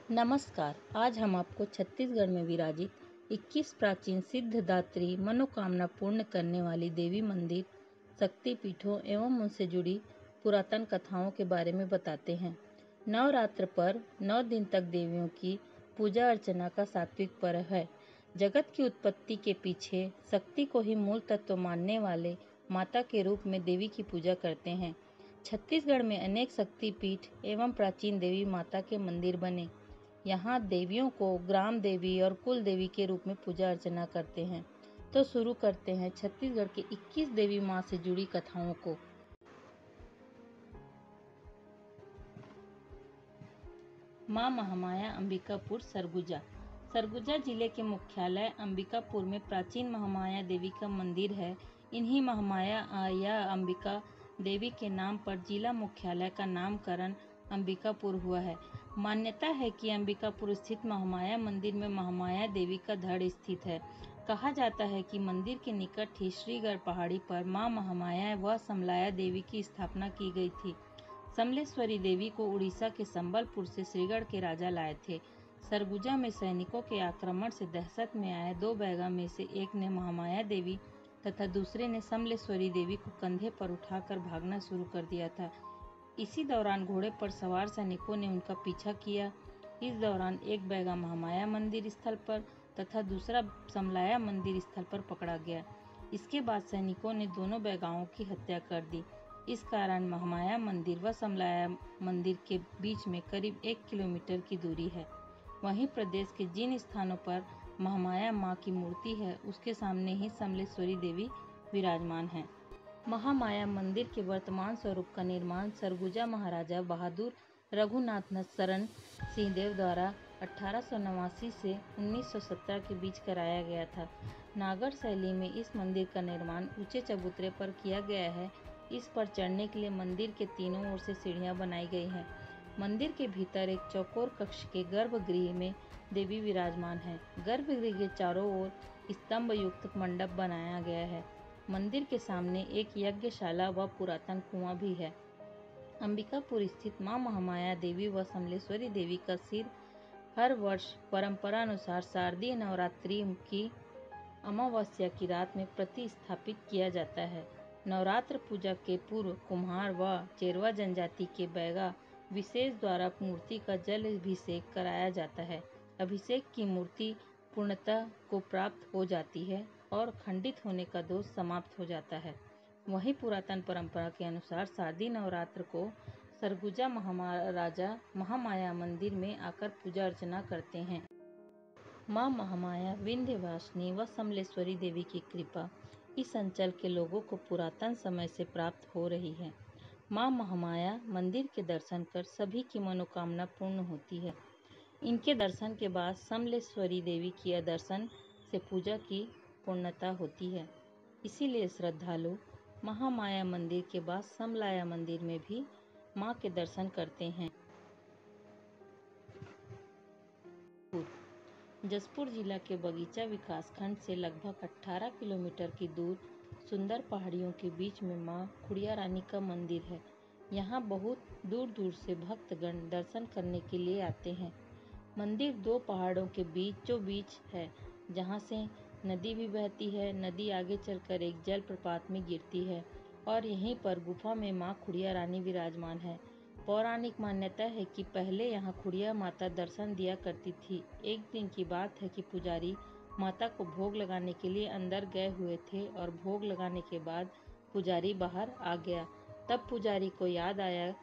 नमस्कार। आज हम आपको छत्तीसगढ़ में विराजित 21 प्राचीन सिद्धदात्री मनोकामना पूर्ण करने वाली देवी मंदिर, शक्तिपीठों एवं उनसे जुड़ी पुरातन कथाओं के बारे में बताते हैं। नवरात्र पर 9 दिन तक देवियों की पूजा अर्चना का सात्विक पर्व है। जगत की उत्पत्ति के पीछे शक्ति को ही मूल तत्व मानने वाले माता के रूप में देवी की पूजा करते हैं। छत्तीसगढ़ में अनेक शक्तिपीठ एवं प्राचीन देवी माता के मंदिर बने। यहाँ देवियों को ग्राम देवी और कुल देवी के रूप में पूजा अर्चना करते हैं। तो शुरू करते हैं छत्तीसगढ़ के 21 देवी माँ से जुड़ी कथाओं को। माँ महामाया अंबिकापुर सरगुजा। सरगुजा जिले के मुख्यालय अंबिकापुर में प्राचीन महामाया देवी का मंदिर है। इन्हीं महामाया या अंबिका देवी के नाम पर जिला मुख्यालय का नामकरण अंबिकापुर हुआ है। मान्यता है कि अंबिकापुर स्थित महामाया मंदिर में महामाया देवी का धड़ स्थित है। कहा जाता है कि मंदिर के निकट ही श्रीगढ़ पहाड़ी पर माँ महामाया व समलाया देवी की स्थापना की गई थी। समलेश्वरी देवी को उड़ीसा के संबलपुर से श्रीगढ़ के राजा लाए थे। सरगुजा में सैनिकों के आक्रमण से दहशत में आए 2 बैगा में से एक ने महामाया देवी तथा दूसरे ने समलेश्वरी देवी को कंधे पर उठाकर भागना शुरू कर दिया था। इसी दौरान घोड़े पर सवार सैनिकों ने उनका पीछा किया। इस दौरान एक बैगा महामाया मंदिर स्थल पर तथा दूसरा समलाया मंदिर स्थल पर पकड़ा गया। इसके बाद सैनिकों ने दोनों बैगाओं की हत्या कर दी। इस कारण महामाया मंदिर व समलाया मंदिर के बीच में करीब 1 किलोमीटर की दूरी है। वहीं प्रदेश के जिन स्थानों पर महामाया माँ की मूर्ति है उसके सामने ही समलेश्वरी देवी विराजमान है। महामाया मंदिर के वर्तमान स्वरूप का निर्माण सरगुजा महाराजा बहादुर रघुनाथ शरण सिंहदेव द्वारा 1889 से 1917 के बीच कराया गया था। नागर शैली में इस मंदिर का निर्माण ऊंचे चबूतरे पर किया गया है। इस पर चढ़ने के लिए मंदिर के तीनों ओर से सीढ़ियां बनाई गई हैं। मंदिर के भीतर एक चौकोर कक्ष के गर्भगृह में देवी विराजमान है। गर्भगृह के चारों ओर स्तंभ युक्त मंडप बनाया गया है। मंदिर के सामने एक यज्ञशाला व पुरातन कुआं भी है। अंबिकापुर स्थित मां महामाया देवी व समलेश्वरी देवी का सिर हर वर्ष परंपरानुसार शारदीय नवरात्रि की अमावस्या की रात में प्रतिस्थापित किया जाता है। नवरात्र पूजा के पूर्व कुम्हार व चेरवा जनजाति के बैगा विशेष द्वारा मूर्ति का जल अभिषेक कराया जाता है। अभिषेक की मूर्ति पूर्णता को प्राप्त हो जाती है और खंडित होने का दोष समाप्त हो जाता है। वहीं पुरातन परंपरा के अनुसार शारदीय नवरात्र को सरगुजा महाराजा महामाया मंदिर में आकर पूजा अर्चना करते हैं। माँ महामाया विंध्यवासिनी व समलेश्वरी देवी की कृपा इस अंचल के लोगों को पुरातन समय से प्राप्त हो रही है। माँ महामाया मंदिर के दर्शन कर सभी की मनोकामना पूर्ण होती है। इनके दर्शन के बाद समलेश्वरी देवी के दर्शन से पूजा की पूर्णता होती है। इसीलिए श्रद्धालु महामाया मंदिर के बाद समलाया मंदिर में भी माँ के दर्शन करते हैं। जसपुर जिला के बगीचा विकासखंड से लगभग 18 किलोमीटर की दूर सुंदर पहाड़ियों के बीच में माँ खुड़िया रानी का मंदिर है। यहाँ बहुत दूर दूर से भक्तगण दर्शन करने के लिए आते हैं। मंदिर 2 पहाड़ों के बीच है, जहाँ से नदी भी बहती है। नदी आगे चलकर एक जल प्रपात में गिरती है और यहीं पर गुफा में माँ खुड़िया रानी विराजमान है। पौराणिक मान्यता है कि पहले यहाँ खुड़िया माता दर्शन दिया करती थी। एक दिन की बात है कि पुजारी माता को भोग लगाने के लिए अंदर गए हुए थे और भोग लगाने के बाद पुजारी बाहर आ गया। तब पुजारी को याद आया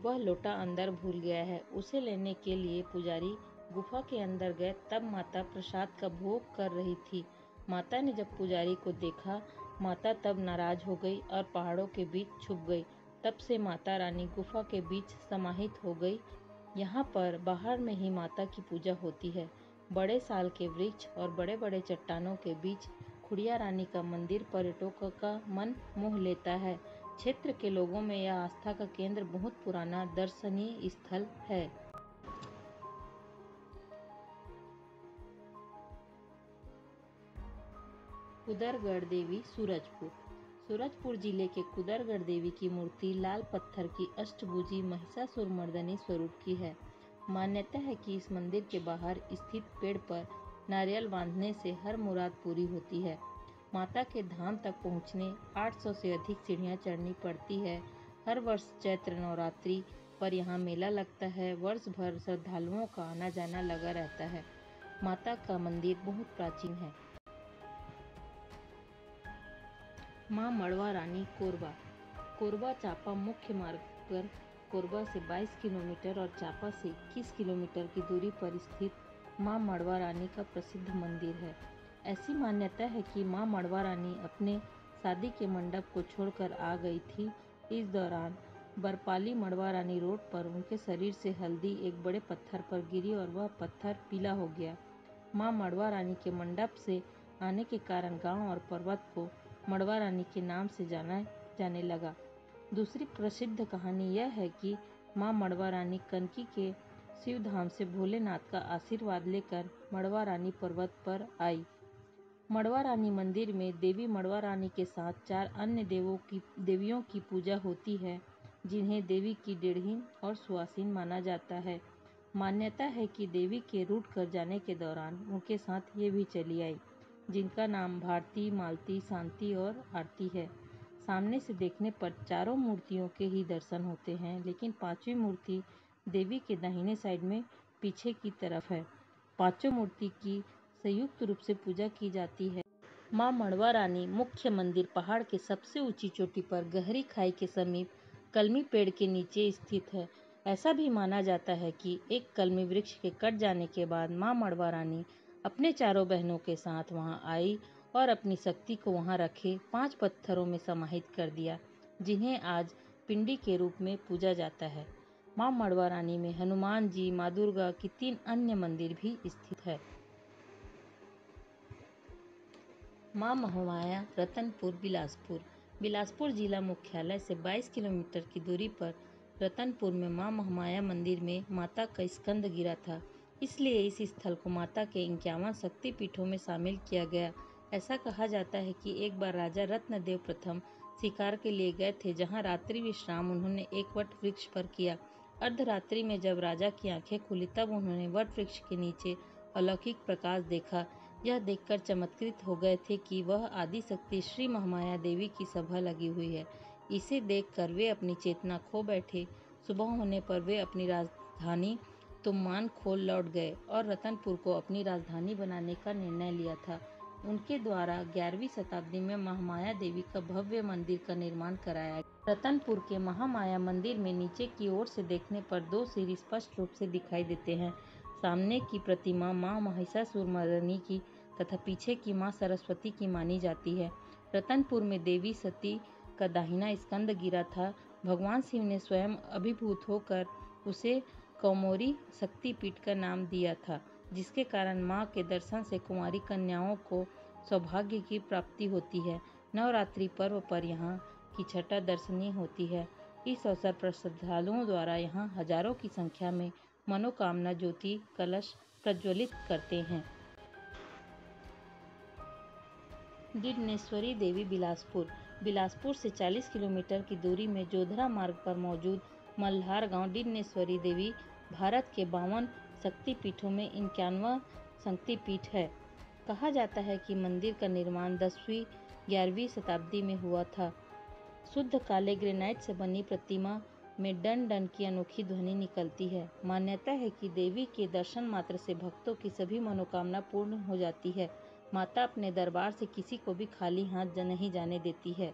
वह लोटा अंदर भूल गया है। उसे लेने के लिए पुजारी गुफा के अंदर गए। तब माता प्रसाद का भोग कर रही थी। माता ने जब पुजारी को देखा, माता तब नाराज हो गई और पहाड़ों के बीच छुप गई। तब से माता रानी गुफा के बीच समाहित हो गई। यहाँ पर बाहर में ही माता की पूजा होती है। बड़े साल के वृक्ष और बड़े बड़े चट्टानों के बीच खुड़िया रानी का मंदिर पर्यटकों का मन मोह लेता है। क्षेत्र के लोगों में यह आस्था का केंद्र बहुत पुराना दर्शनीय स्थल है। कुदरगढ़ देवी सूरजपुर। सूरजपुर जिले के कुदरगढ़ देवी की मूर्ति लाल पत्थर की अष्टभुजी महिषासुरमर्दिनी स्वरूप की है। मान्यता है कि इस मंदिर के बाहर स्थित पेड़ पर नारियल बांधने से हर मुराद पूरी होती है। माता के धाम तक पहुंचने 800 से अधिक सीढ़ियां चढ़नी पड़ती है। हर वर्ष चैत्र नवरात्रि पर यहाँ मेला लगता है। वर्ष भर श्रद्धालुओं का आना जाना लगा रहता है। माता का मंदिर बहुत प्राचीन है। माँ मड़वा रानी कोरबा। कोरबा चापा मुख्य मार्ग पर कोरबा से 22 किलोमीटर और चापा से 21 किलोमीटर की दूरी पर स्थित माँ मड़वा रानी का प्रसिद्ध मंदिर है। ऐसी मान्यता है कि माँ मड़वा रानी अपने शादी के मंडप को छोड़कर आ गई थी। इस दौरान बरपाली मड़वा रानी रोड पर उनके शरीर से हल्दी एक बड़े पत्थर पर गिरी और वह पत्थर पीला हो गया। माँ मड़वा रानी के मंडप से आने के कारण गांव और पर्वत को मड़वा रानी के नाम से जाना जाने लगा। दूसरी प्रसिद्ध कहानी यह है कि माँ मड़वा रानी कनकी के शिव धाम से भोलेनाथ का आशीर्वाद लेकर मड़वा रानी पर्वत पर आई। मड़वा रानी मंदिर में देवी मड़वा रानी के साथ 4 अन्य देवियों की पूजा होती है, जिन्हें देवी की डेढ़ी और सुहासिन माना जाता है। मान्यता है कि देवी के रूठ कर जाने के दौरान उनके साथ ये भी चली आई, जिनका नाम भारती, मालती, शांति और आरती है। सामने से देखने पर चारों मूर्तियों के ही दर्शन होते हैं, लेकिन 5वीं मूर्ति देवी के दाहिने साइड में पीछे की तरफ है। पांचों मूर्ति की संयुक्त रूप से पूजा की जाती है। माँ मड़वा रानी मुख्य मंदिर पहाड़ के सबसे ऊंची चोटी पर गहरी खाई के समीप कलमी पेड़ के नीचे स्थित है। ऐसा भी माना जाता है कि एक कलमी वृक्ष के कट जाने के बाद माँ मड़वा रानी अपने चारों बहनों के साथ वहां आई और अपनी शक्ति को वहां रखे 5 पत्थरों में समाहित कर दिया, जिन्हें आज पिंडी के रूप में पूजा जाता है। माँ मड़वा रानी में हनुमान जी, माँ दुर्गा की 3 अन्य मंदिर भी स्थित है। माँ महामाया रतनपुर बिलासपुर। बिलासपुर जिला मुख्यालय से 22 किलोमीटर की दूरी पर रतनपुर में माँ महामाया मंदिर में माता का स्कंद गिरा था, इसलिए इस स्थल को माता के 51 शक्तिपीठों में शामिल किया गया। ऐसा कहा जाता है कि एक बार राजा रत्नदेव प्रथम शिकार के लिए गए थे, जहाँ रात्रि विश्राम उन्होंने एक वट वृक्ष पर किया। अर्धरात्रि में जब राजा की आंखें खुली तब उन्होंने वट वृक्ष के नीचे अलौकिक प्रकाश देखा। यह देखकर चमत्कृत हो गए थे कि वह आदि शक्ति श्री महामाया देवी की सभा लगी हुई है। इसे देखकर वे अपनी चेतना खो बैठे। सुबह होने पर वे अपनी राजधानी तुम्मान खोल लौट गए और रतनपुर को अपनी राजधानी बनाने का निर्णय लिया था। उनके द्वारा 11वीं शताब्दी में महामाया देवी का भव्य मंदिर का निर्माण कराया गया। रतनपुर के महामाया मंदिर में नीचे की ओर से देखने पर 2 सीढ़ी स्पष्ट रूप से दिखाई देते हैं। सामने की प्रतिमा माँ महिषासुरमर्दिनी की तथा पीछे की माँ सरस्वती की मानी जाती है। रतनपुर में देवी सती का दाहिना स्कंद गिरा था। भगवान शिव ने स्वयं अभिभूत होकर उसे कौमोरी शक्तिपीठ का नाम दिया था, जिसके कारण माँ के दर्शन से कुंवारी कन्याओं को सौभाग्य की प्राप्ति होती है। नवरात्रि पर्व पर यहाँ की छठा दर्शनीय होती है। इस अवसर पर श्रद्धालुओं द्वारा यहाँ हजारों की संख्या में मनोकामना ज्योति कलश प्रज्वलित करते हैं। डिडनेश्वरी देवी बिलासपुर। बिलासपुर से 40 किलोमीटर की दूरी में जोधरा मार्ग पर मौजूद मल्हार गांव डिडनेश्वरी देवी भारत के 52 शक्तिपीठों में 51वां शक्तिपीठ है। कहा जाता है कि मंदिर का निर्माण 10वीं-11वीं शताब्दी में हुआ था। शुद्ध काले ग्रेनाइट से बनी प्रतिमा में डन डन की अनोखी ध्वनि निकलती है। मान्यता है कि देवी के दर्शन मात्र से भक्तों की सभी मनोकामना पूर्ण हो जाती है। माता अपने दरबार से किसी को भी खाली हाथ नहीं जाने देती है।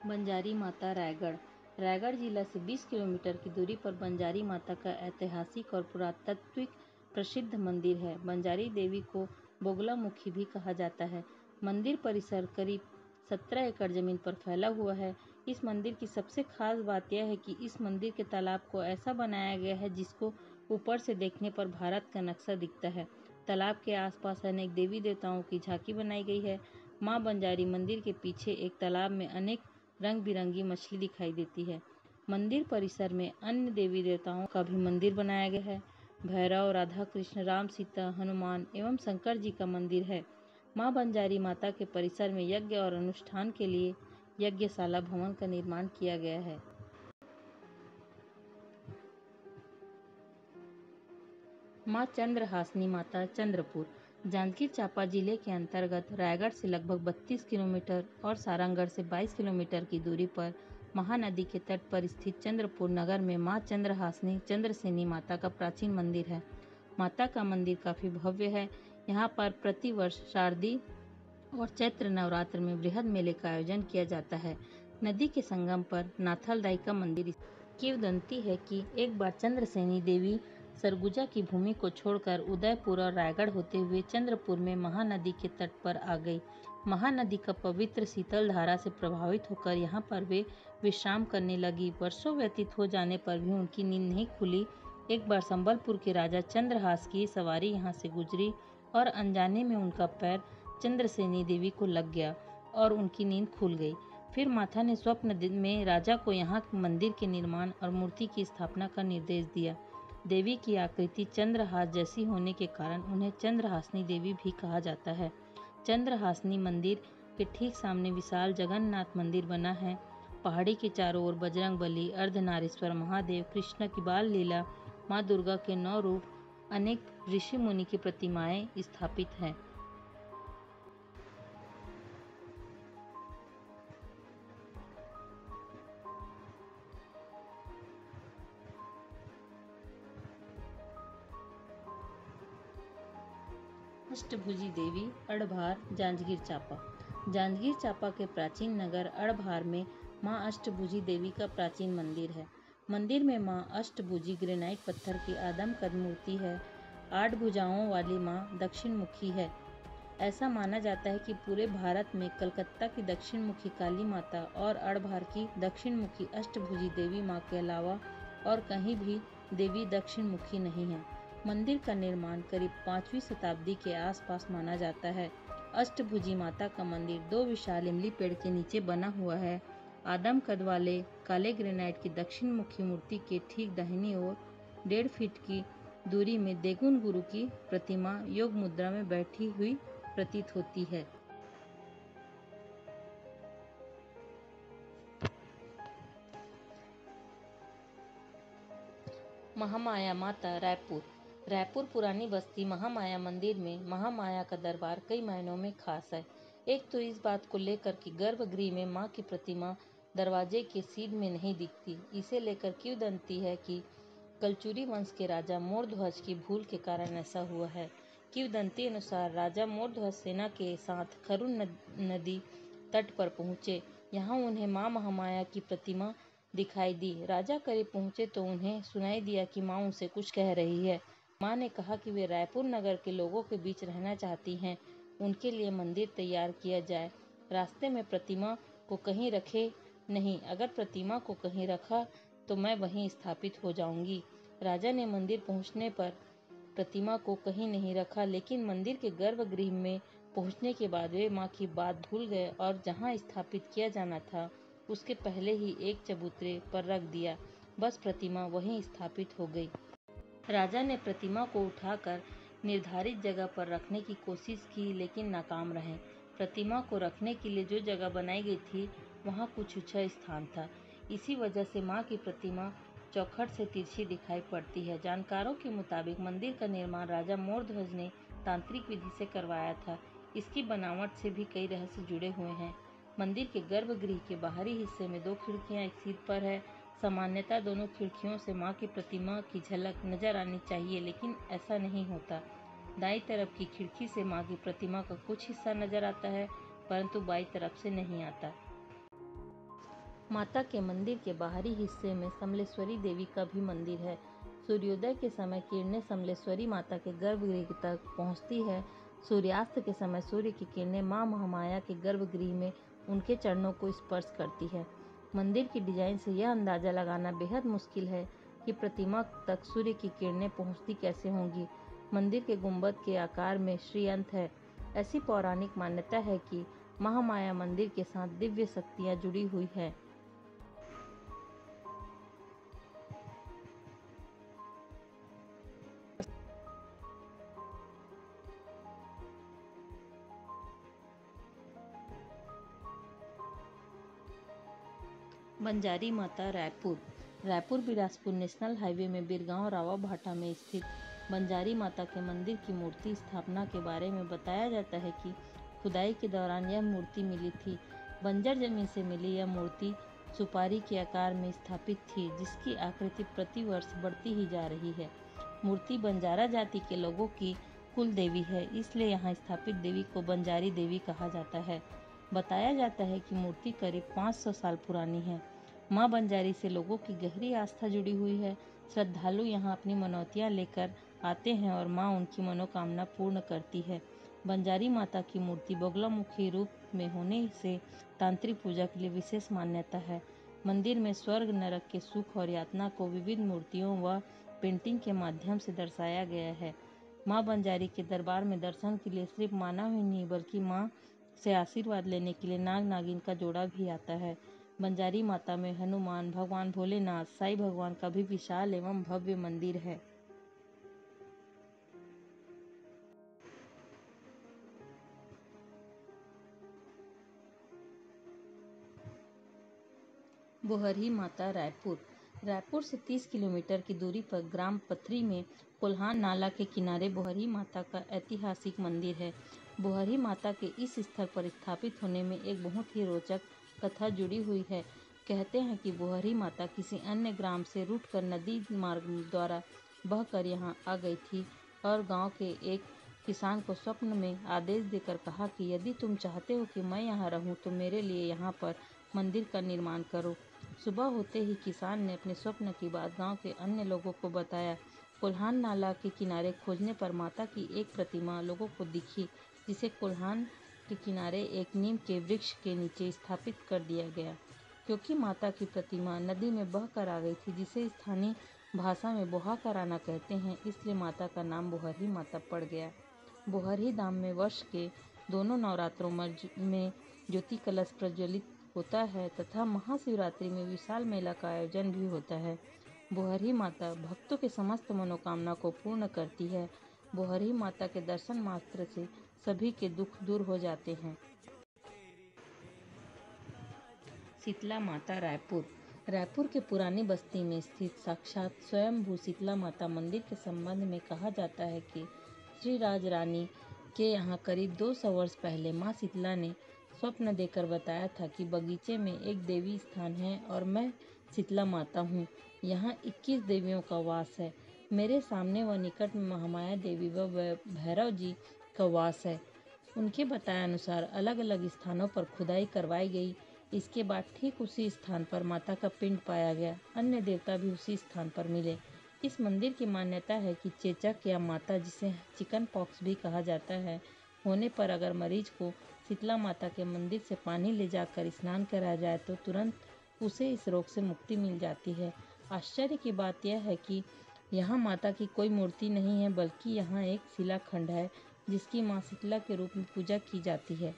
बंजारी माता रायगढ़। रायगढ़ जिला से 20 किलोमीटर की दूरी पर बंजारी माता का ऐतिहासिक और पुरातात्विक प्रसिद्ध मंदिर है। बंजारी देवी को बोगलामुखी भी कहा जाता है। मंदिर परिसर करीब 17 एकड़ जमीन पर फैला हुआ है। इस मंदिर की सबसे खास बात यह है कि इस मंदिर के तालाब को ऐसा बनाया गया है जिसको ऊपर से देखने पर भारत का नक्शा दिखता है। तालाब के आसपास अनेक देवी देवताओं की झांकी बनाई गई है। मां बंजारी मंदिर के पीछे एक तालाब में अनेक रंग बिरंगी मछली दिखाई देती है। मंदिर परिसर में अन्य देवी देवताओं का भी मंदिर बनाया गया है। भैरव, राधा कृष्ण, राम सीता, हनुमान एवं शंकर जी का मंदिर है। मां बंजारी माता के परिसर में यज्ञ और अनुष्ठान के लिए यज्ञशाला भवन का निर्माण किया गया है। माँ चंद्रहासनी माता चंद्रपुर जांजगीर चांपा जिले के अंतर्गत रायगढ़ से लगभग 32 किलोमीटर और सारंगगढ़ से 22 किलोमीटर की दूरी पर महानदी के तट पर स्थित चंद्रपुर नगर में माँ चंद्रहासनी चंद्रसेनी माता का प्राचीन मंदिर है। माता का मंदिर काफी भव्य है। यहाँ पर प्रतिवर्ष शारदीय और चैत्र नवरात्र में बृहद मेले का आयोजन किया जाता है। नदी के संगम पर नाथलदाई का मंदिर किंवदंती है कि एक बार चंद्रसेनी देवी सरगुजा की भूमि को छोड़कर उदयपुर और रायगढ़ होते हुए चंद्रपुर में महानदी के तट पर आ गई। महानदी का पवित्र शीतल धारा से प्रभावित होकर यहाँ पर वे विश्राम करने लगी। वर्षों व्यतीत हो जाने पर भी उनकी नींद नहीं खुली। एक बार संबलपुर के राजा चंद्रहास की सवारी यहाँ से गुजरी और अनजाने में उनका पैर चंद्रसेनी देवी को लग गया और उनकी नींद खुल गई। फिर माता ने स्वप्न में राजा को यहाँ मंदिर के निर्माण और मूर्ति की स्थापना का निर्देश दिया। देवी की आकृति चंद्रहास जैसी होने के कारण उन्हें चंद्रहासनी देवी भी कहा जाता है। चंद्रहासनी मंदिर के ठीक सामने विशाल जगन्नाथ मंदिर बना है। पहाड़ी के चारों ओर बजरंगबली, अर्धनारीश्वर महादेव, कृष्ण की बाल लीला, माँ दुर्गा के 9 रूप, अनेक ऋषि मुनि की प्रतिमाएं स्थापित हैं। अष्टभुजी देवी अड़भार जांजगीर चांपा जांजगीर चांपा के प्राचीन नगर अड़भार में माँ अष्टभुजी देवी का प्राचीन मंदिर है। मंदिर में माँ अष्टभुजी ग्रेनाइट पत्थर की आदमकद मूर्ति है। 8 भुजाओं वाली माँ दक्षिण मुखी है। ऐसा माना जाता है कि पूरे भारत में कलकत्ता की दक्षिण मुखी काली माता और अड़भार की दक्षिण मुखी अष्टभुजी देवी माँ के अलावा और कहीं भी देवी दक्षिण मुखी नहीं है। मंदिर का निर्माण करीब 5वीं शताब्दी के आसपास माना जाता है। अष्टभुजी माता का मंदिर 2 विशाल इमली पेड़ के नीचे बना हुआ है। आदम कद वाले काले ग्रेनाइट की दक्षिण मुखी मूर्ति के ठीक दाहिनी ओर 1.5 फीट की दूरी में देगुन गुरु की प्रतिमा योग मुद्रा में बैठी हुई प्रतीत होती है। महामाया माता रायपुर पुरानी बस्ती महामाया मंदिर में महामाया का दरबार कई मायनों में खास है। एक तो इस बात को लेकर कि गर्भगृह में मां की प्रतिमा दरवाजे के सीध में नहीं दिखती। इसे लेकर किंवदंती है कि कलचुरी वंश के राजा मोरध्वज की भूल के कारण ऐसा हुआ है। किंवदंती अनुसार राजा मोरध्वज सेना के साथ खरुन नदी तट पर पहुंचे। यहाँ उन्हें मां महामाया की प्रतिमा दिखाई दी। राजा करीब पहुंचे तो उन्हें सुनाई दिया कि माँ उनसे कुछ कह रही है। माँ ने कहा कि वे रायपुर नगर के लोगों के बीच रहना चाहती हैं, उनके लिए मंदिर तैयार किया जाए। रास्ते में प्रतिमा को कहीं रखे नहीं, अगर प्रतिमा को कहीं रखा तो मैं वहीं स्थापित हो जाऊंगी। राजा ने मंदिर पहुंचने पर प्रतिमा को कहीं नहीं रखा, लेकिन मंदिर के गर्भगृह में पहुंचने के बाद वे माँ की बात भूल गए और जहाँ स्थापित किया जाना था उसके पहले ही एक चबूतरे पर रख दिया। बस प्रतिमा वहीं स्थापित हो गई। राजा ने प्रतिमा को उठाकर निर्धारित जगह पर रखने की कोशिश की, लेकिन नाकाम रहे। प्रतिमा को रखने के लिए जो जगह बनाई गई थी वहां कुछ ऊंचा स्थान था। इसी वजह से मां की प्रतिमा चौखट से तिरछी दिखाई पड़ती है। जानकारों के मुताबिक मंदिर का निर्माण राजा मोरध्वज ने तांत्रिक विधि से करवाया था। इसकी बनावट से भी कई रहस्य जुड़े हुए हैं। मंदिर के गर्भगृह के बाहरी हिस्से में 2 खिड़कियां एक सीध पर है। सामान्यतः दोनों खिड़कियों से मां की प्रतिमा की झलक नजर आनी चाहिए, लेकिन ऐसा नहीं होता। दाईं तरफ की खिड़की से मां की प्रतिमा का कुछ हिस्सा नजर आता है, परंतु बाईं तरफ से नहीं आता। माता के मंदिर के बाहरी हिस्से में समलेश्वरी देवी का भी मंदिर है। सूर्योदय के समय किरणें समलेश्वरी माता के गर्भगृह तक पहुंचती है। सूर्यास्त के समय सूर्य की किरणें मां महामाया के गर्भगृह में उनके चरणों को स्पर्श करती है। मंदिर की डिजाइन से यह अंदाजा लगाना बेहद मुश्किल है कि प्रतिमा तक सूर्य की किरणें पहुंचती कैसे होंगी। मंदिर के गुंबद के आकार में श्रीयंत्र है। ऐसी पौराणिक मान्यता है कि महामाया मंदिर के साथ दिव्य शक्तियां जुड़ी हुई है। बंजारी माता रायपुर बिलासपुर नेशनल हाईवे में बिरगांव रावा भाटा में स्थित बंजारी माता के मंदिर की मूर्ति स्थापना के बारे में बताया जाता है कि खुदाई के दौरान यह मूर्ति मिली थी। बंजर जमीन से मिली यह मूर्ति सुपारी के आकार में स्थापित थी, जिसकी आकृति प्रति वर्ष बढ़ती ही जा रही है। मूर्ति बंजारा जाति के लोगों की कुल देवी है, इसलिए यहाँ स्थापित देवी को बंजारी देवी कहा जाता है। बताया जाता है कि मूर्ति करीब 500 साल पुरानी है। मां बंजारी से लोगों की गहरी आस्था जुड़ी हुई है। श्रद्धालु यहाँ अपनी मनौतियाँ लेकर आते हैं और मां उनकी मनोकामना पूर्ण करती है। बंजारी माता की मूर्ति बगलामुखी रूप में होने से तांत्रिक पूजा के लिए विशेष मान्यता है। मंदिर में स्वर्ग नरक के सुख और यातना को विविध मूर्तियों व पेंटिंग के माध्यम से दर्शाया गया है। मां बंजारी के दरबार में दर्शन के लिए सिर्फ मानव ही नहीं बल्कि मां से आशीर्वाद लेने के लिए नाग नागिन का जोड़ा भी आता है। बंजारी माता में हनुमान, भगवान भोलेनाथ, साईं भगवान का भी विशाल एवं भव्य मंदिर है। बोहरही माता रायपुर। रायपुर से 30 किलोमीटर की दूरी पर ग्राम पथरी में कोल्हान नाला के किनारे बोहरही माता का ऐतिहासिक मंदिर है। बोहरही माता के इस स्थल पर स्थापित होने में एक बहुत ही रोचक कथा जुड़ी हुई है। कहते हैं कि बोहरही माता किसी अन्य ग्राम से रूटकर नदी मार्ग द्वारा बहकर यहाँ आ गई थी और गांव के एक किसान को स्वप्न में आदेश देकर कहा कि यदि तुम चाहते हो कि मैं यहाँ रहूँ तो मेरे लिए यहाँ पर मंदिर का निर्माण करो। सुबह होते ही किसान ने अपने स्वप्न की बात गांव के अन्य लोगों को बताया। कोल्हान नाला के किनारे खोजने पर माता की एक प्रतिमा लोगों को दिखी, जिसे कोल्हान के किनारे एक नीम के वृक्ष के नीचे स्थापित कर दिया गया। क्योंकि माता की प्रतिमा नदी में बह कर आ गई थी, जिसे स्थानीय भाषा में बोहा कर आना कहते हैं, इसलिए माता का नाम बोहरही माता पड़ गया। बोहरही धाम में वर्ष के दोनों नवरात्रों में ज्योति कलश प्रज्वलित होता है तथा महाशिवरात्रि में विशाल मेला का आयोजन भी होता है। बोहरही माता भक्तों के समस्त मनोकामना को पूर्ण करती है। बोहरही माता के दर्शन मात्र से सभी के दुख दूर हो जाते हैं। शीतला माता रायपुर। रायपुर के पुरानी बस्ती में स्थित साक्षात स्वयंभू शीतला माता मंदिर के संबंध में कहा जाता है कि श्री राज रानी के यहाँ करीब 200 वर्ष पहले माँ शीतला ने स्वप्न देकर बताया था कि बगीचे में एक देवी स्थान है और मैं शीतला माता हूँ। यहाँ 21 देवियों का वास है। मेरे सामने व निकट में महामाया देवी व भैरव जी का वास है। उनके बताए अनुसार अलग अलग स्थानों पर खुदाई करवाई गई। इसके बाद ठीक उसी स्थान पर माता का पिंड पाया गया। अन्य देवता भी उसी स्थान पर मिले। इस मंदिर की मान्यता है कि चेचक या माता, जिसे चिकन पॉक्स भी कहा जाता है, होने पर अगर मरीज को शीतला माता के मंदिर से पानी ले जाकर स्नान कराया जाए तो तुरंत उसे इस रोग से मुक्ति मिल जाती है। आश्चर्य की बात यह है कि यहाँ माता की कोई मूर्ति नहीं है, बल्कि यहाँ एक शिलाखंड है जिसकी माँ शीतला के रूप में पूजा की जाती है।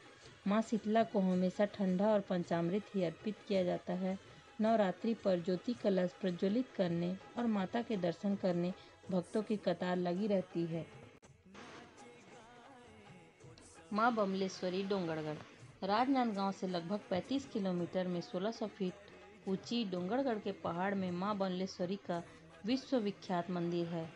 माँ शीतला को हमेशा ठंडा और पंचामृत ही अर्पित किया जाता है। नवरात्रि पर ज्योति कलश प्रज्वलित करने और माता के दर्शन करने भक्तों की कतार लगी रहती है। माँ बमलेश्वरी डोंगरगढ़। राजनांदगांव से लगभग 35 किलोमीटर में 1600 फीट ऊंची डोंगरगढ़ के पहाड़ में माँ बमलेश्वरी का विश्व विख्यात मंदिर है।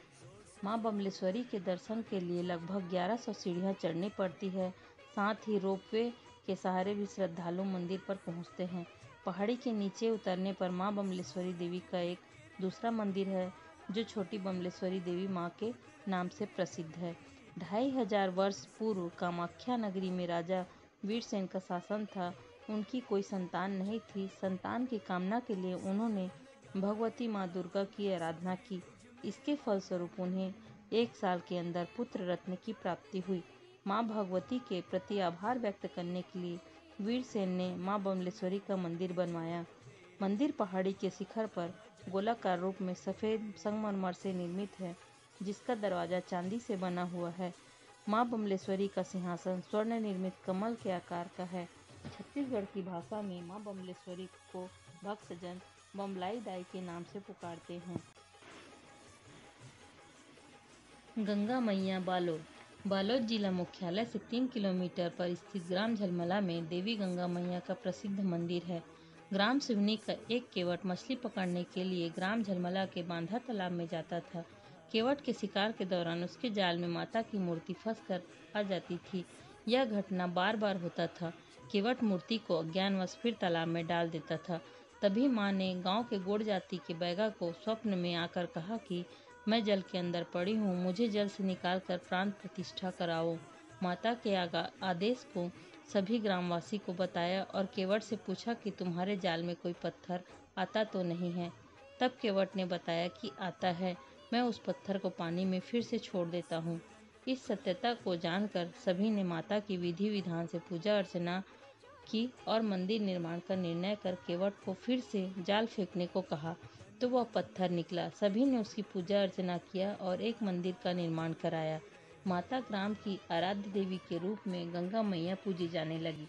माँ बमलेश्वरी के दर्शन के लिए लगभग 1100 सीढ़ियाँ चढ़नी पड़ती है। साथ ही रोपवे के सहारे भी श्रद्धालु मंदिर पर पहुँचते हैं। पहाड़ी के नीचे उतरने पर माँ बमलेश्वरी देवी का एक दूसरा मंदिर है, जो छोटी बमलेश्वरी देवी माँ के नाम से प्रसिद्ध है। 2500 वर्ष पूर्व कामाख्या नगरी में राजा वीरसेन का शासन था। उनकी कोई संतान नहीं थी। संतान की कामना के लिए उन्होंने भगवती माँ दुर्गा की आराधना की। इसके फलस्वरूप उन्हें 1 साल के अंदर पुत्र रत्न की प्राप्ति हुई। माँ भगवती के प्रति आभार व्यक्त करने के लिए वीरसेन ने माँ बमलेश्वरी का मंदिर बनवाया। मंदिर पहाड़ी के शिखर पर गोलाकार रूप में सफ़ेद संगमरमर से निर्मित है, जिसका दरवाजा चांदी से बना हुआ है। माँ बमलेश्वरी का सिंहासन स्वर्ण निर्मित कमल के आकार का है। छत्तीसगढ़ की भाषा में माँ बमलेश्वरी को भक्तजन बमलाई दाई के नाम से पुकारते हैं। गंगा मैया बालोद। बालोद जिला मुख्यालय से 3 किलोमीटर पर स्थित ग्राम झलमला में देवी गंगा मैया का प्रसिद्ध मंदिर है। ग्राम सिवनी का एक केवट मछली पकड़ने के लिए ग्राम झलमला के बांधा तालाब में जाता था। केवट के शिकार के दौरान उसके जाल में माता की मूर्ति फंसकर आ जाती थी। यह घटना बार बार होता था। केवट मूर्ति को अज्ञानवश फिर तालाब में डाल देता था। तभी माँ ने गांव के गोड़ जाति के बैगा को स्वप्न में आकर कहा कि मैं जल के अंदर पड़ी हूँ, मुझे जल से निकाल कर प्राण प्रतिष्ठा कराओ। माता के आदेश को सभी ग्रामवासी को बताया और केवट से पूछा कि तुम्हारे जाल में कोई पत्थर आता तो नहीं है। तब केवट ने बताया कि आता है, मैं उस पत्थर को पानी में फिर से छोड़ देता हूँ। इस सत्यता को जानकर सभी ने माता की विधि विधान से पूजा अर्चना की और मंदिर निर्माण का निर्णय कर केवट को फिर से जाल फेंकने को कहा तो वह पत्थर निकला। सभी ने उसकी पूजा अर्चना किया और एक मंदिर का निर्माण कराया। माता ग्राम की आराध्य देवी के रूप में गंगा मैया पूजी जाने लगी।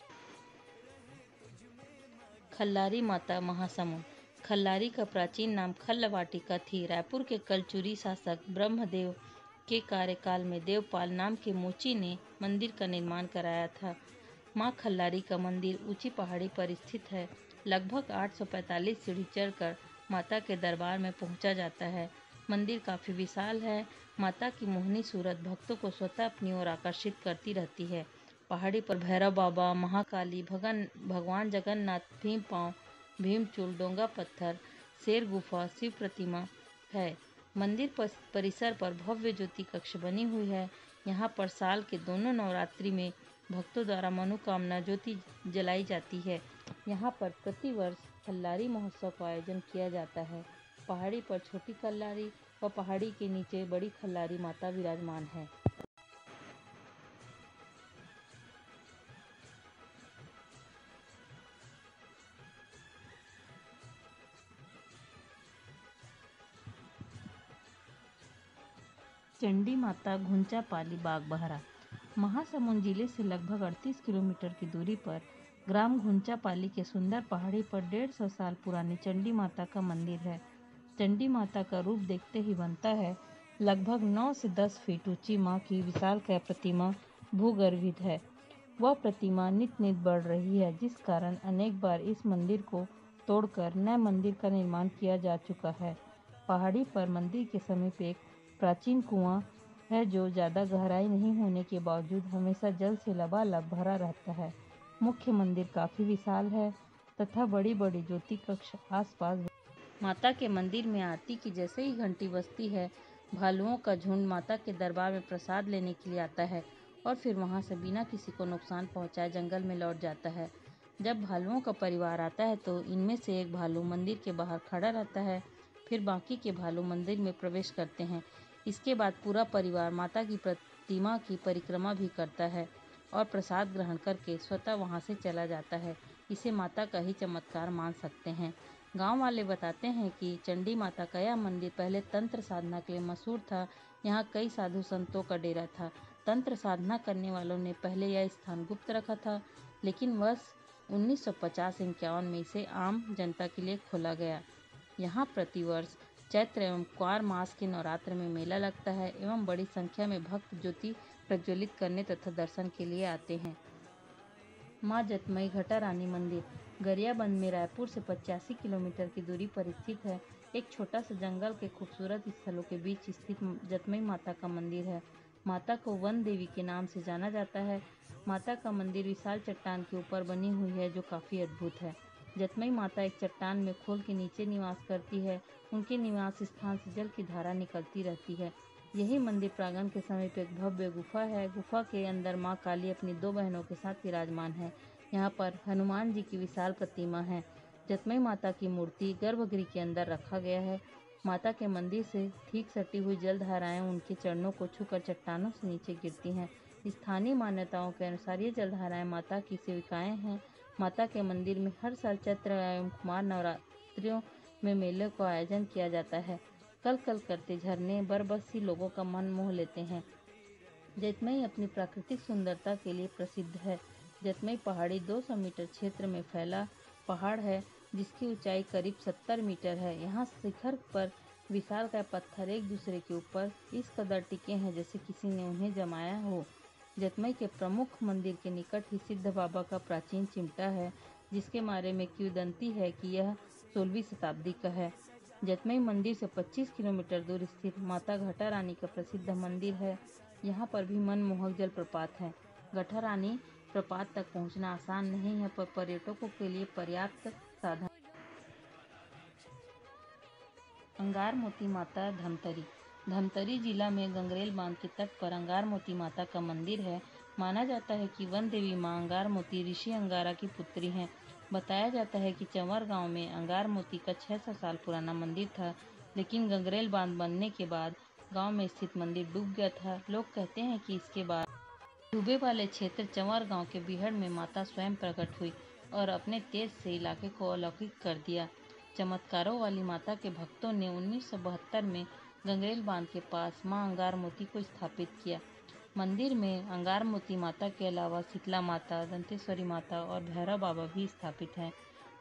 खल्लारी माता महासमुंद। खल्लारी का प्राचीन नाम खल्लवाटिका थी। रायपुर के कलचुरी शासक ब्रह्मदेव के कार्यकाल में देवपाल नाम के मोची ने मंदिर का निर्माण कराया था। माँ खल्लारी का मंदिर ऊंची पहाड़ी पर स्थित है। लगभग 845 सीढ़ी चढ़कर माता के दरबार में पहुंचा जाता है। मंदिर काफी विशाल है। माता की मोहनी सूरत भक्तों को स्वतः अपनी ओर आकर्षित करती रहती है। पहाड़ी पर भैरव बाबा, महाकाली, भगवान जगन्नाथ, भीम पांव, भीमचूल, डोंगा पत्थर, शेर गुफा, शिव प्रतिमा है। मंदिर परिसर पर भव्य ज्योति कक्ष बनी हुई है। यहाँ पर साल के दोनों नवरात्रि में भक्तों द्वारा मनोकामना ज्योति जलाई जाती है। यहाँ पर प्रतिवर्ष खल्लारी महोत्सव का आयोजन किया जाता है। पहाड़ी पर छोटी खल्लारी व पहाड़ी के नीचे बड़ी खल्लारी माता विराजमान है। चंडी माता घुंचापाली बागबहरा। महासमुंद जिले से लगभग 38 किलोमीटर की दूरी पर ग्राम घुंचापाली के सुंदर पहाड़ी पर 150 साल पुरानी चंडी माता का मंदिर है। चंडी माता का रूप देखते ही बनता है। लगभग 9 से 10 फीट ऊंची माँ की विशालकाय प्रतिमा भूगर्भित है। वह प्रतिमा नित नित बढ़ रही है, जिस कारण अनेक बार इस मंदिर को तोड़कर नए मंदिर का निर्माण किया जा चुका है। पहाड़ी पर मंदिर के समीप एक प्राचीन कुआं है जो ज्यादा गहराई नहीं होने के बावजूद हमेशा जल से लबालब भरा रहता है। मुख्य मंदिर काफी विशाल है तथा बड़ी बड़ी ज्योति कक्ष आसपास। माता के मंदिर में आरती की जैसे ही घंटी बजती है, भालुओं का झुंड माता के दरबार में प्रसाद लेने के लिए आता है और फिर वहां से बिना किसी को नुकसान पहुंचाए जंगल में लौट जाता है। जब भालुओं का परिवार आता है तो इनमें से एक भालू मंदिर के बाहर खड़ा रहता है, फिर बाकी के भालू मंदिर में प्रवेश करते हैं। इसके बाद पूरा परिवार माता की प्रतिमा की परिक्रमा भी करता है और प्रसाद ग्रहण करके स्वतः वहां से चला जाता है। इसे माता का ही चमत्कार मान सकते हैं। गांव वाले बताते हैं कि चंडी माता का यह मंदिर पहले तंत्र साधना के लिए मशहूर था। यहाँ कई साधु संतों का डेरा था। तंत्र साधना करने वालों ने पहले यह स्थान गुप्त रखा था, लेकिन वर्ष 1950-51 में इसे आम जनता के लिए खोला गया। यहाँ प्रतिवर्ष चैत्र एवं क्वार मास के नवरात्र में मेला लगता है एवं बड़ी संख्या में भक्त ज्योति प्रज्वलित करने तथा दर्शन के लिए आते हैं। माँ जतमई घटा रानी मंदिर गरियाबंद में रायपुर से 85 किलोमीटर की दूरी पर स्थित है। एक छोटा सा जंगल के खूबसूरत स्थलों के बीच स्थित जतमई माता का मंदिर है। माता को वन देवी के नाम से जाना जाता है। माता का मंदिर विशाल चट्टान के ऊपर बनी हुई है जो काफी अद्भुत है। जतमई माता एक चट्टान में खोल के नीचे निवास करती है। उनके निवास स्थान से जल की धारा निकलती रहती है। यही मंदिर प्रांगण के समीप एक भव्य गुफा है। गुफा के अंदर माँ काली अपनी 2 बहनों के साथ विराजमान है। यहाँ पर हनुमान जी की विशाल प्रतिमा है। जतमई माता की मूर्ति गर्भगृह के अंदर रखा गया है। माता के मंदिर से ठीक सटी हुई जल धाराएं उनके चरणों को छूकर चट्टानों से नीचे गिरती हैं। स्थानीय मान्यताओं के अनुसार ये जल धाराएं माता की सेविकाएं हैं। माता के मंदिर में हर साल चैत्र एवं कुमार नवरात्रियों में मेले का आयोजन किया जाता है। कल कल करते झरने बरबस्सी लोगों का मन मोह लेते हैं। जतमई अपनी प्राकृतिक सुंदरता के लिए प्रसिद्ध है। जतमई पहाड़ी 200 मीटर क्षेत्र में फैला पहाड़ है जिसकी ऊंचाई करीब 70 मीटर है। यहाँ शिखर पर विशालकाय पत्थर एक दूसरे के ऊपर इस कदर टिके हैं जैसे किसी ने उन्हें जमाया हो। जतमई के प्रमुख मंदिर के निकट ही सिद्ध बाबा का प्राचीन चिमटा है जिसके बारे में किंवदंती है कि यह 16वीं शताब्दी का है। जतमई मंदिर से 25 किलोमीटर दूर स्थित माता घटा रानी का प्रसिद्ध मंदिर है। यहाँ पर भी मनमोहक जलप्रपात है। घटा रानी प्रपात तक पहुँचना आसान नहीं है, पर पर्यटकों के लिए पर्याप्त साधन। अंगार मोती माता धमतरी। धमतरी जिला में गंगरेल बांध के तट पर अंगार मोती माता का मंदिर है। माना जाता है कि वन देवी मां अंगार मोती ऋषि अंगारा की पुत्री हैं। बताया जाता है कि चंवर गांव में अंगार मोती का 600 साल पुराना मंदिर था, लेकिन गंगरेल बांध बनने के बाद गांव में स्थित मंदिर डूब गया था। लोग कहते हैं कि इसके बाद डूबे वाले क्षेत्र चंवर गांव के बीहड़ में माता स्वयं प्रकट हुई और अपने तेज से इलाके को अलौकिक कर दिया। चमत्कारों वाली माता के भक्तों ने 1972 में गंगरेल बांध के पास मां अंगार मोती को स्थापित किया। मंदिर में अंगार मोती माता के अलावा शीतला माता, दंतेश्वरी माता और भैरव बाबा भी स्थापित हैं।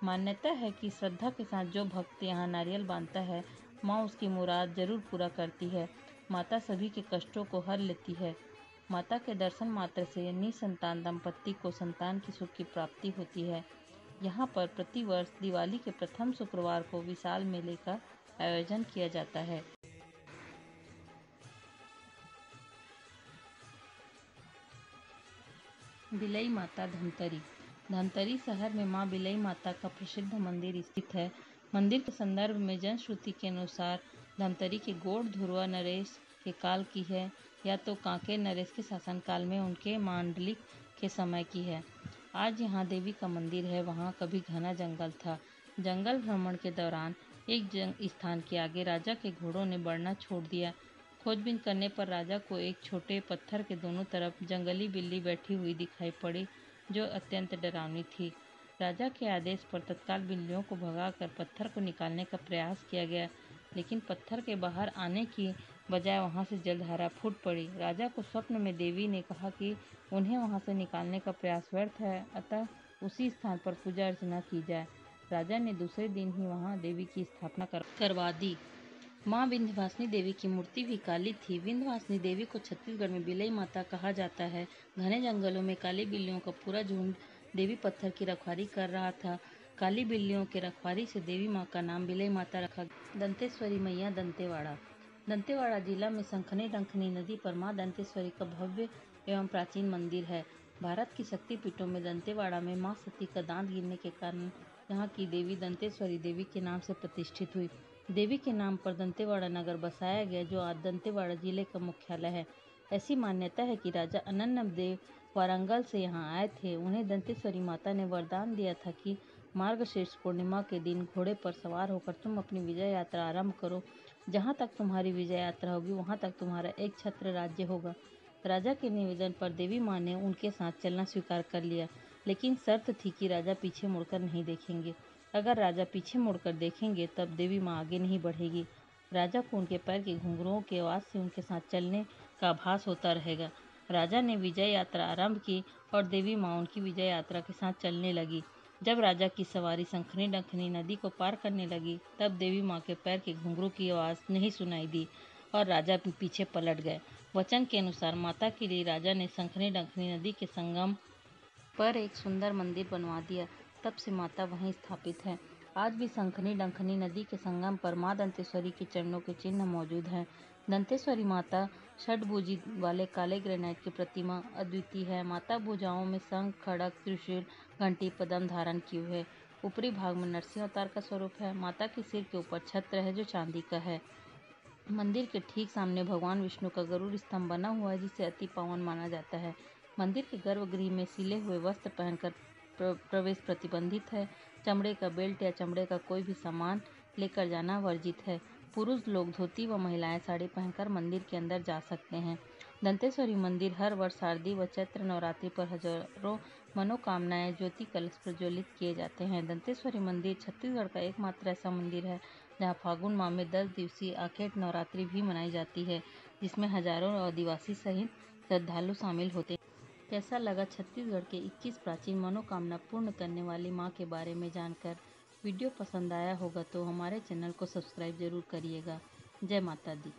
मान्यता है कि श्रद्धा के साथ जो भक्त यहाँ नारियल बांधता है, माँ उसकी मुराद जरूर पूरा करती है। माता सभी के कष्टों को हर लेती है। माता के दर्शन मात्र से निसंतान दंपत्ति को संतान की सुख की प्राप्ति होती है। यहाँ पर प्रतिवर्ष दिवाली के प्रथम शुक्रवार को विशाल मेले का आयोजन किया जाता है। बिलई माता धमतरी। धमतरी शहर में मां बिलई माता का प्रसिद्ध मंदिर स्थित है। मंदिर के संदर्भ में जनश्रुति के अनुसार धमतरी के गोड़ ध्रुवा नरेश के काल की है, या तो कांकेर नरेश के शासनकाल में उनके मांडलिक के समय की है। आज यहाँ देवी का मंदिर है। वहाँ कभी घना जंगल था। जंगल भ्रमण के दौरान एक स्थान के आगे राजा के घोड़ों ने बढ़ना छोड़ दिया। खोजबीन करने पर राजा को एक छोटे पत्थर के दोनों तरफ जंगली बिल्ली बैठी हुई दिखाई पड़ी, जो अत्यंत डरावनी थी। राजा के आदेश पर तत्काल बिल्लियों को भगाकर पत्थर को निकालने का प्रयास किया गया, लेकिन पत्थर के बाहर आने की बजाय वहां से जलधारा फूट पड़ी। राजा को स्वप्न में देवी ने कहा कि उन्हें वहां से निकालने का प्रयास व्यर्थ है, अतः उसी स्थान पर पूजा अर्चना की जाए। राजा ने दूसरे दिन ही वहां देवी की स्थापना करवा दी। माँ विंध्यवासिनी देवी की मूर्ति भी काली थी। विंध्यवासिनी देवी को छत्तीसगढ़ में बिलई माता कहा जाता है। घने जंगलों में काली बिल्लियों का पूरा झुंड देवी पत्थर की रखवाली कर रहा था। काली बिल्लियों के रखवाली से देवी माँ का नाम बिलई माता रखा गया। दंतेश्वरी मैया दंतेवाड़ा। दंतेवाड़ा जिला में संखनी डंखनी नदी पर माँ दंतेश्वरी का भव्य एवं प्राचीन मंदिर है। भारत की शक्तिपीठों में दंतेवाड़ा में माँ सती का दांत गिरने के कारण यहाँ की देवी दंतेश्वरी देवी के नाम से प्रतिष्ठित हुई। देवी के नाम पर दंतेवाड़ा नगर बसाया गया, जो आज दंतेवाड़ा जिले का मुख्यालय है। ऐसी मान्यता है कि राजा अनन्य देव वारंगल से यहाँ आए थे। उन्हें दंतेश्वरी माता ने वरदान दिया था कि मार्गशीर्ष पूर्णिमा के दिन घोड़े पर सवार होकर तुम अपनी विजय यात्रा आरंभ करो। जहाँ तक तुम्हारी विजय यात्रा होगी, वहाँ तक तुम्हारा एक छत्र राज्य होगा। राजा के निवेदन पर देवी माँ ने उनके साथ चलना स्वीकार कर लिया, लेकिन शर्त थी कि राजा पीछे मुड़कर नहीं देखेंगे। अगर राजा पीछे मुड़कर देखेंगे तब देवी माँ आगे नहीं बढ़ेगी। राजा को उनके पैर के घुंघरुओं की आवाज़ से उनके साथ चलने का आभास होता रहेगा। राजा ने विजय यात्रा आरंभ की और देवी माँ उनकी विजय यात्रा के साथ चलने लगी। जब राजा की सवारी संखनी डंखनी नदी को पार करने लगी, तब देवी माँ के पैर के घुंघरू की आवाज़ नहीं सुनाई दी और राजा पीछे पलट गए। वचन के अनुसार माता के लिए राजा ने संखनी डंखनी नदी के संगम पर एक सुंदर मंदिर बनवा दिया। तब से माता वहीं स्थापित है। आज भी संखनी डंखनी नदी के संगम पर माँ दंतेश्वरी के चरणों के चिन्ह मौजूद हैं। दंतेश्वरी माता षटभुजी वाले काले ग्रेनाइट की प्रतिमा अद्वितीय है। माता भुजाओं में शंख, खड़ग, त्रिशूल, घंटी, पद्म धारण किए हुए। ऊपरी भाग में नरसिंह अवतार का स्वरूप है। माता के सिर के ऊपर छत्र है, जो चांदी का है। मंदिर के ठीक सामने भगवान विष्णु का गरुड़ स्तंभ बना हुआ है, जिसे अति पावन माना जाता है। मंदिर के गर्भगृह में सिले हुए वस्त्र पहनकर प्रवेश प्रतिबंधित है। चमड़े का बेल्ट या चमड़े का कोई भी सामान लेकर जाना वर्जित है। पुरुष लोग धोती व महिलाएं साड़ी पहनकर मंदिर के अंदर जा सकते हैं। दंतेश्वरी मंदिर हर वर्ष शारदीय व चैत्र नवरात्रि पर हजारों मनोकामनाएं ज्योति कलश प्रज्वलित किए जाते हैं। दंतेश्वरी मंदिर छत्तीसगढ़ का एकमात्र ऐसा मंदिर है जहां फागुन माह में 10 दिवसीय आखेट नवरात्रि भी मनाई जाती है, जिसमें हजारों आदिवासी सहित श्रद्धालु शामिल होते हैं। कैसा लगा छत्तीसगढ़ के 21 प्राचीन मनोकामना पूर्ण करने वाली मां के बारे में जानकर? वीडियो पसंद आया होगा तो हमारे चैनल को सब्सक्राइब जरूर करिएगा। जय माता दी।